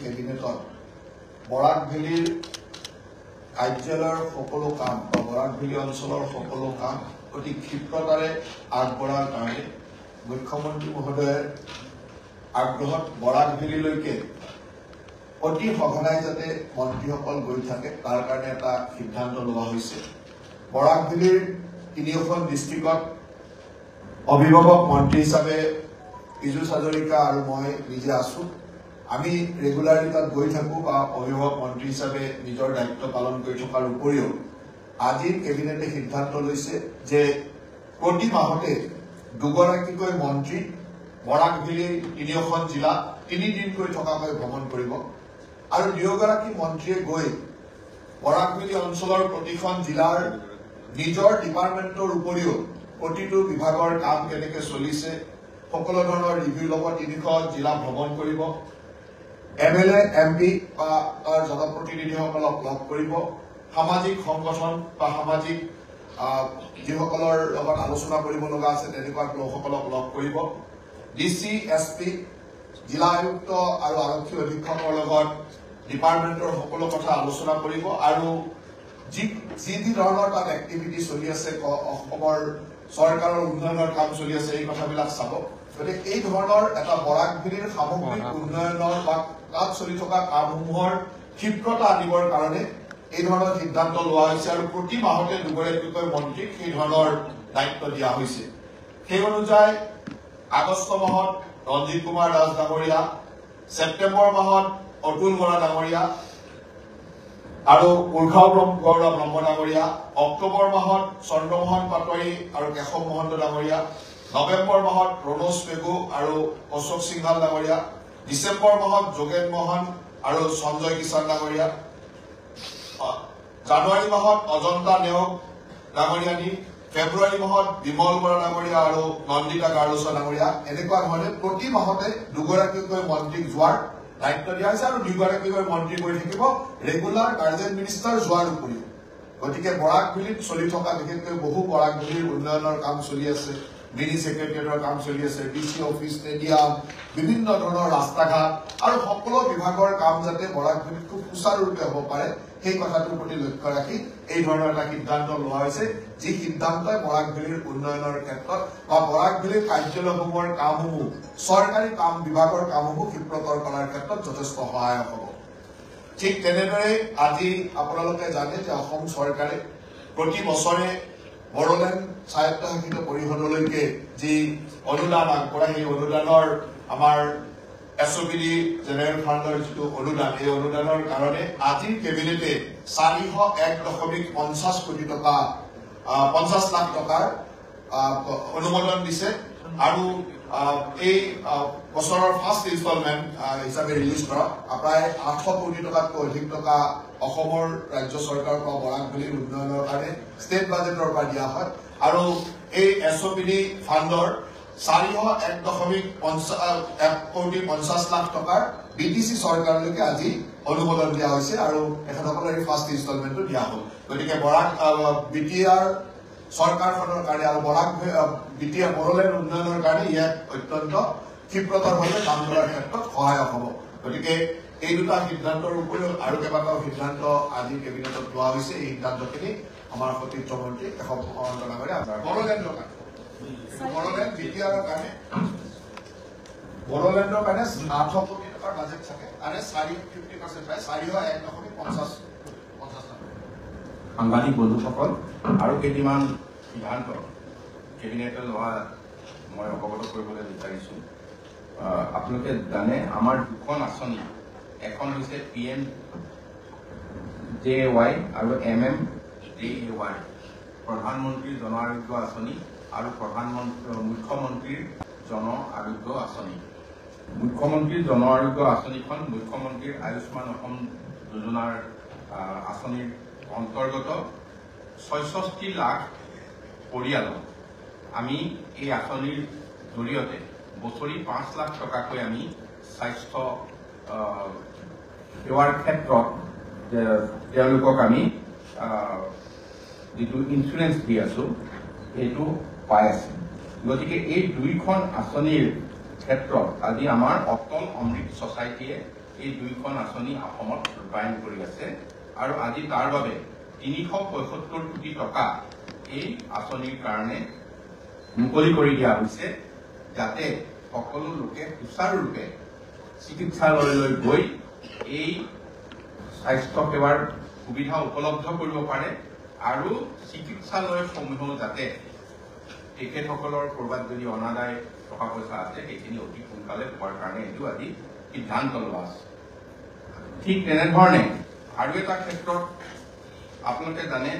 কেবিনেটত বৰাক ভেলীৰ কাৰ্যালয়ৰ সকলো কাম বা বৰাক ভেলী অঞ্চলৰ সকলো কাম অতি ক্ষিপ্ৰতাৰে আগবঢ়াৰ কাৰণে মুখ্যমন্ত্ৰী মহোদয়ৰ আগ্ৰহত বৰাক ভেলীলৈকে অতি সঘনাই যাতে মন্ত্ৰীসকল গৈ থাকে তাৰ কাৰণে এটা সিদ্ধান্ত লোৱা হৈছে। বৰাক ভেলীৰ তিনিওখন ডিষ্ট্ৰিক্টত অভিভাৱক মন্ত্ৰী হিচাপে পীযুষ হাজৰিকা আৰু মই নিজে আছো। আমি ৰেগুলাৰলি তাত গৈ থাকো বা অভিভাৱক মন্ত্ৰী হিচাপে নিজৰ দায়িত্ব পালন কৰি থকাৰ উপৰিও আজি কেবিনেটে সিদ্ধান্ত লৈছে যে প্ৰতি মাহতে দুগৰাকীকৈ মন্ত্ৰী বৰাক ভেলীৰ তিনিওখন জিলা 3 দিনকৈ থকাকৈ ভ্ৰমণ কৰিব আৰু দুয়োগৰাকী মন্ত্ৰীয়ে গৈ বৰাক ভেলী অঞ্চলৰ প্ৰতিখন জিলাৰ নিজৰ ডিপাৰ্টমেণ্টৰ উপৰিও প্ৰতিটো বিভাগৰ কাম কেনেকৈ চলিছে সকলো ধৰণৰ ৰিভিউ ল'ব। 3খন জিলা ভ্ৰমণ কৰিব, MLA MP বা তাৰ জনপ্ৰতিনিধিসকলক লগ কৰিব, সামাজিক সংগঠন বা সামাজিক যিসকলৰ লগত আলোচনা কৰিব লগা আছে তেনেকুৱা লোকসকলক লগ কৰিব, DC SP জিলা আয়ুক্ত আৰু আৰক্ষী অধীক্ষকৰ লগত ডিপাৰ্টমেণ্টৰ সকলো কথা আলোচনা কৰিব আৰু যি ধৰণৰ তাত এক্টিভিটি চলি আছে অসমৰ চৰকাৰৰ উন্নয়নৰ কাম চলি আছে এই কথাবিলাক চাব। গতিকে এই ধৰণৰ এটা বৰাক ভেলীৰ সামগ্ৰিক উন্নয়নৰ বা তাত চলি থকা কামসমূহৰ ক্ষিপ্ৰতা আনিবৰ কাৰণে এই ধৰণৰ সিদ্ধান্ত লোৱা হৈছে আৰু প্ৰতি মাহতে দুগৰাকীকৈ মন্ত্ৰীক সেই ধৰণৰ দায়িত্ব দিয়া হৈছে। সেই অনুযায়ী আগষ্ট মাহত ৰঞ্জিত কুমাৰ দাস ডাঙৰীয়া, ছেপ্টেম্বৰ মাহত অতুল বৰা ডাঙৰীয়া আৰু উৰ্খাও গৌৰৱ ব্ৰহ্ম ডাঙৰীয়া, অক্টোবৰ মাহত চন্দ্ৰমোহন পাটোৱাৰী আৰু কেশৱ মহন্ত ডাঙৰীয়া, নৱেম্বৰ মাহত ৰণোজ পেগু আৰু অশোক সিংহাল ডাঙৰীয়া, ডিচেম্বৰ মাহত যোগেন মোহন আৰু সঞ্জয় কিষাণ ডাঙৰীয়া, জানুৱাৰী মাহত অজন্তা নেওগ ডাঙৰীয়ানী, ফেব্ৰুৱাৰী মাহত বিমল বৰা ডাঙৰীয়া আৰু নন্দিতা গাৰ্লছা ডাঙৰীয়া। এনেকুৱা ধৰণে প্ৰতি মাহতে দুগৰাকীকৈ মন্ত্ৰীক যোৱাৰ দায়িত্ব দিয়া হৈছে আৰু দুগৰাকীকৈ মন্ত্ৰী গৈ থাকিব ৰেগুলাৰ গাৰ্জেন মিনিষ্টাৰ যোৱাৰ উপৰিও। গতিকে বৰাক ভেলীত চলি থকা বিশেষকৈ বহু বৰাক ভেলীৰ উন্নয়নৰ কাম চলি আছে, মিনি ছেক্ৰেটাৰিয়েটৰ কাম চলি আছে, DC অফিচ, ষ্টেডিয়াম, বিভিন্ন ধৰণৰ ৰাস্তা ঘাট আৰু সকলো বিভাগৰ কাম যাতে বৰাক ভেলীত খুব সুচাৰুৰূপে হ'ব পাৰে সেই কথাটোৰ প্ৰতি লক্ষ্য ৰাখি এই ধৰণৰ এটা সিদ্ধান্ত লোৱা হৈছে, যি সিদ্ধান্তই বৰাক ভেলীৰ উন্নয়নৰ ক্ষেত্ৰত বা বৰাক ভেলীৰ কাৰ্যালয়সমূহৰ কামসমূহ চৰকাৰী কাম বিভাগৰ কামসমূহ ক্ষিপ্ৰতৰ কৰাৰ ক্ষেত্ৰত যথেষ্ট সহায়ক হ'ব। ঠিক তেনেদৰে আজি আপোনালোকে জানে যে অসম চৰকাৰে প্ৰতি বছৰে বড়োলেণ্ড স্বায়ত্তশাসিত পৰিষদলৈকে যি অনুদান আগবঢ়ায় সেই অনুদানৰ আমাৰ SOPD জেনেৰেল ফাণ্ডৰ যিটো অনুদান এই অনুদানৰ কাৰণে আজিৰ কেবিনেটে 401.50 কোটি টকা 50 লাখ টকাৰ অনুমোদন দিছে আৰু এই বছৰৰ ফাৰ্ষ্ট ইনষ্টলমেণ্ট হিচাপে ৰিলিজ কৰা প্ৰায় 800 কোটি টকাতকৈ অধিক টকা অসমৰ ৰাজ্য চৰকাৰৰ পৰা বৰাক ভেলীৰ উন্নয়নৰ কাৰণে ষ্টেট বাজেটৰ পৰা দিয়া হয় আৰু এই SOPD ফাণ্ডৰ 401.50 লাখ টকাৰ BTC চৰকাৰলৈকে আজি অনুমোদন দিয়া হৈছে আৰু এখনসকলৰ এই ফাৰ্ষ্ট ইনষ্টলমেণ্টটো দিয়া হ'ল। গতিকে বৰাক BTR চৰকাৰখনৰ কাৰণে আৰু বৰাক BTR বড়োলেণ্ড উন্নয়নৰ কাৰণে ইয়াক অত্যন্ত ক্ষিপ্ৰতৰভাৱে কাম কৰাৰ ক্ষেত্ৰত সহায়ক হ'ব। গতিকে এই দুটা সিদ্ধান্তৰ উপৰিও আৰু কেইবাটাও সিদ্ধান্ত আজি কেবিনেটত লোৱা হৈছে। এই সিদ্ধান্তখিনি আমাৰ সতীৰ্থ মন্ত্ৰী কেশৱ মহন্ত ডাঙৰীয়া বড়োলেণ্ডৰ কাৰণে বড়োলেণ্ড BTRৰ কাৰণে বড়োলেণ্ডৰ কাৰণে 800 কোটি টকাৰ বাজেট থাকে আৰু 50% প্ৰায় 401.50 লাখ। সাংবাদিক বন্ধুসকল, আৰু কেইটামান সিদ্ধান্ত কেবিনেটে লোৱা মই অৱগত কৰিবলৈ বিচাৰিছো। আপোনালোকে জানে আমাৰ দুখন আঁচনি, এখন হৈছে PMJAY আৰু MMJAY, প্ৰধানমন্ত্ৰীৰ জন আৰোগ্য আঁচনি আৰু মুখ্যমন্ত্ৰীৰ জন আৰোগ্য আঁচনি। মুখ্যমন্ত্ৰীৰ জন আৰোগ্য আঁচনিখন মুখ্যমন্ত্ৰীৰ আয়ুষ্মান অসম যোজনাৰ আঁচনিৰ অন্তৰ্গত 66 লাখ পৰিয়ালক আমি এই আঁচনিৰ জৰিয়তে বছৰি 5 লাখ টকাকৈ আমি স্বাস্থ্য সেৱাৰ ক্ষেত্ৰত তেওঁলোকক আমি যিটো ইঞ্চুৰেঞ্চ দি আছো সেইটো পাই আছে। গতিকে এই দুইখন আঁচনিৰ ক্ষেত্ৰত আজি আমাৰ অটল অমৃত ছচাইটিয়ে এই দুইখন আঁচনি অসমত ৰূপায়ণ কৰি আছে আৰু আজি তাৰ বাবে 375 কোটি টকা এই আঁচনিৰ কাৰণে মুকলি কৰি দিয়া হৈছে যাতে সকলো লোকে সুচাৰুৰূপে চিকিৎসালয়লৈ গৈ এই স্বাস্থ্য সেৱাৰ সুবিধা উপলব্ধ কৰিব পাৰে আৰু চিকিৎসালয়সমূহেও যাতে তেখেতসকলৰ ক'ৰবাত যদি অনাদায় টকা পইচা আছে সেইখিনি অতি সোনকালে পোৱাৰ কাৰণে এইটো আজি সিদ্ধান্ত লোৱা আছে। ঠিক তেনেধৰণে আৰু এটা ক্ষেত্ৰত আপোনালোকে জানে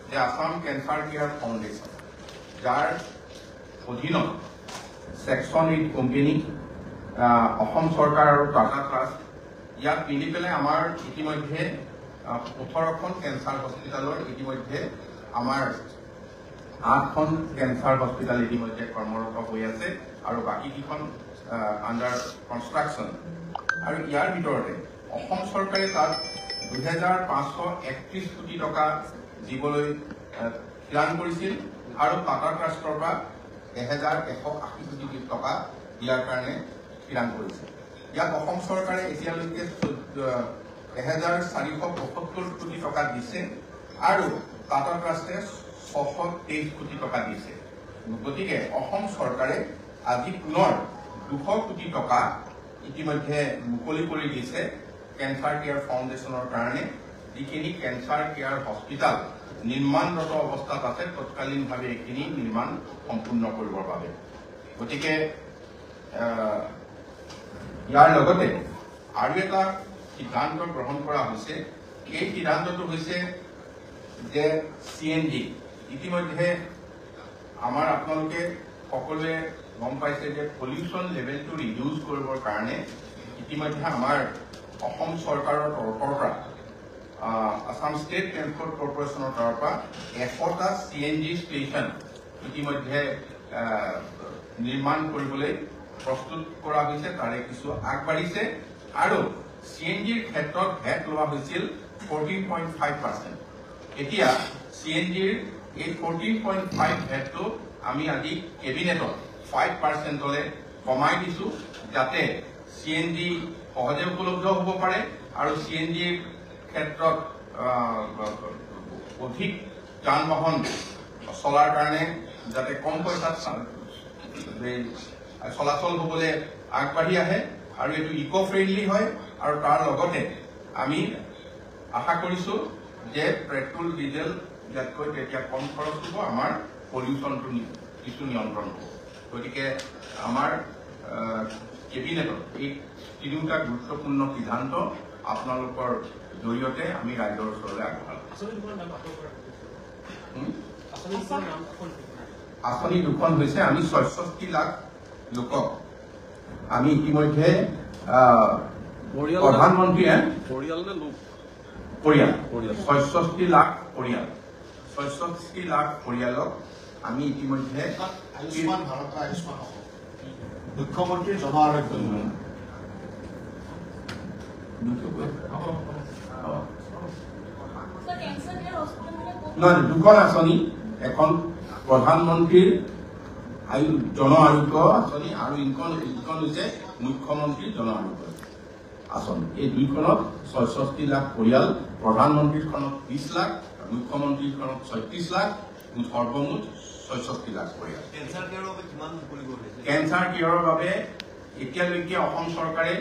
যে আসাম কেঞ্চাৰ কেয়াৰ ফাউণ্ডেশ্যন যাৰ অধীনত ছেকশ্যন 8 কোম্পানী অসম চৰকাৰ আৰু টাটা ট্ৰাষ্ট ইয়াক মিলি পেলাই আমাৰ ইতিমধ্যে 18খন কেঞ্চাৰ হস্পিটেলৰ ইতিমধ্যে আমাৰ 8খন কেঞ্চাৰ হস্পিটেল ইতিমধ্যে কৰ্মৰত হৈ আছে আৰু বাকীকেইখন আণ্ডাৰ কনষ্ট্ৰাকশ্যন আৰু ইয়াৰ ভিতৰতে অসম চৰকাৰে তাত 2531 কোটি টকা দিবলৈ থিৰাং কৰিছিল আৰু টাটা ট্ৰাষ্টৰ পৰা 1180 কোটি টকা দিয়াৰ কাৰণে থিৰাং কৰিছিল। ইয়াত অসম চৰকাৰে এতিয়ালৈকে 1475 কোটি টকা দিছে আৰু টাটা ট্ৰাষ্টে 623 কোটি টকা দিছে। গতিকে অসম চৰকাৰে আজি পুনৰ 200 কোটি টকা ইতিমধ্যে মুকলি কৰি দিছে কেঞ্চাৰ কেয়াৰ ফাউণ্ডেশ্যনৰ কাৰণে, যিখিনি কেঞ্চাৰ কেয়াৰ হস্পিটেল নিৰ্মাণৰত অৱস্থাত আছে তৎকালীনভাৱে এইখিনি নিৰ্মাণ সম্পূৰ্ণ কৰিবৰ বাবে। গতিকে ইয়াৰ লগতে আৰু এটা সিদ্ধান্ত গ্ৰহণ কৰা হৈছে। এই সিদ্ধান্তটো হৈছে যে CNG ইতিমধ্যে আমাৰ আপোনালোকে সকলোৱে গম পাইছে যে পলিউশ্যন লেভেলটো ৰিডিউচ কৰিবৰ কাৰণে ইতিমধ্যে আমাৰ অসম চৰকাৰৰ তৰফৰ পৰা আসাম ষ্টেট ট্ৰেন্সপৰ্ট কৰ্পৰেশ্যনৰ তৰফৰ পৰা 100টা CNG ষ্টেচন ইতিমধ্যে নিৰ্মাণ কৰিবলৈ প্ৰস্তুত কৰা হৈছে, তাৰে কিছু আগবাঢ়িছে আৰু CNGৰ ক্ষেত্ৰত ভেট লোৱা হৈছিল 14.5%। এতিয়া CNGৰ এই 14.5 ভেটটো আমি আজি কেবিনেটত 5%লৈ কমাই দিছো যাতে CNG সহজে উপলব্ধ হ'ব পাৰে আৰু CNGৰ ক্ষেত্ৰত অধিক যান বাহন চলাৰ কাৰণে যাতে কম পইচাত চলাচল হ'বলৈ আগবাঢ়ি আহে আৰু এইটো ইকো ফ্ৰেণ্ডলি হয় আৰু তাৰ লগতে আমি আশা কৰিছো যে পেট্ৰল ডিজেল ইয়াতকৈ তেতিয়া কম খৰচ হ'ব, আমাৰ পলিউশ্যনটো কিছু নিয়ন্ত্ৰণ হ'ব। গতিকে আমাৰ কেবিনেটত এই তিনিটা গুৰুত্বপূৰ্ণ সিদ্ধান্ত আপোনালোকৰ জৰিয়তে আমি ৰাইজৰ ওচৰলৈ আগবঢ়াম। আঁচনি দুখন হৈছে আমি 66 লাখ লোকক আমি ইতিমধ্যে প্ৰধানমন্ত্ৰীয়ে পৰিয়াল 66 লাখ পৰিয়ালক আমি ইতিমধ্যে আয়ুষ্মান ভাৰত আয়ুষ্মান মুখ্যমন্ত্ৰী জন আৰোগ্য নহয়, দুখন আঁচনি, এখন প্ৰধানমন্ত্ৰীৰ জন আৰোগ্য আঁচনি আৰু ইখন হৈছে মুখ্যমন্ত্ৰী জন আৰোগ্য আঁচনি। এই দুইখনত 66 লাখ পৰিয়াল, প্ৰধানমন্ত্ৰীখনত 30 লাখ, মুখ্যমন্ত্ৰীখনত 36 লাখ, সৰ্বমুঠ 66 লাখ পৰিয়াল। কেঞ্চাৰ কেয়াৰৰ বাবে এতিয়ালৈকে অসম চৰকাৰে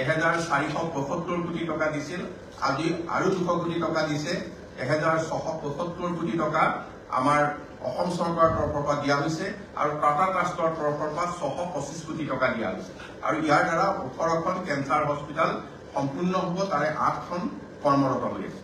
1475 কোটি টকা দিছিল, আজি আৰু 200 কোটি টকা দিছে। 1675 কোটি টকা আমাৰ অসম চৰকাৰৰ তৰফৰ পৰা দিয়া হৈছে আৰু টাটা ট্ৰাষ্টৰ তৰফৰ পৰা 625 কোটি টকা দিয়া হৈছে আৰু ইয়াৰ দ্বাৰা 18খন কেঞ্চাৰ হস্পিটেল সম্পূৰ্ণ হ'ব, তাৰে 8খন কৰ্মৰত হৈ আছে।